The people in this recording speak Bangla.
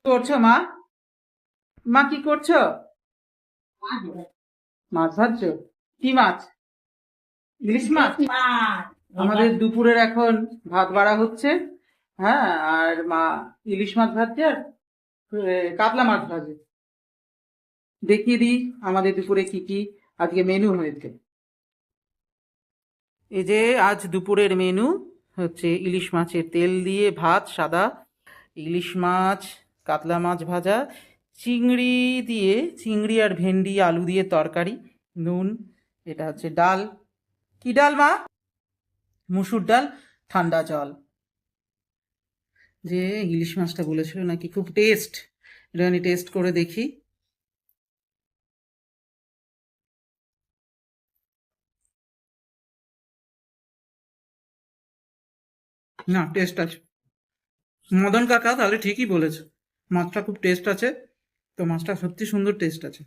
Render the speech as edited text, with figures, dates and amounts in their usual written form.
করছো মা? মা কি করছো? মাছ ভাজছো? কি মাছ? ইলিশ মাছ? আমাদের দুপুরের এখন ভাত বাড়া হচ্ছে। হ্যাঁ, আর মা ইলিশ মাছ ভাজছে আর কাতলা মাছ ভাজে। দেখিয়ে দিই আমাদের দুপুরে কি কি আজকে মেনু হয়েছে। এই যে আজ দুপুরের মেনু হচ্ছে ইলিশ মাছের তেল দিয়ে ভাত সাদা, ইলিশ মাছ, কাতলা মাছ ভাজা, চিংড়ি দিয়ে চিংড়ি আর ভেন্ডি আলু দিয়ে তরকারি, নুন। এটা হচ্ছে ডাল। কি ডাল মা? মুসুর ডাল, ঠান্ডা জল। যে ইলিশ মাছটা বলেছিল নাকি খুব টেস্ট, এটা আমি টেস্ট করে দেখি। না, টেস্ট আছে। মদন কাকা তাহলে ঠিকই বলেছে, মাছটা খুব টেস্ট আছে। তো মাছটা সত্যি সুন্দর টেস্ট আছে।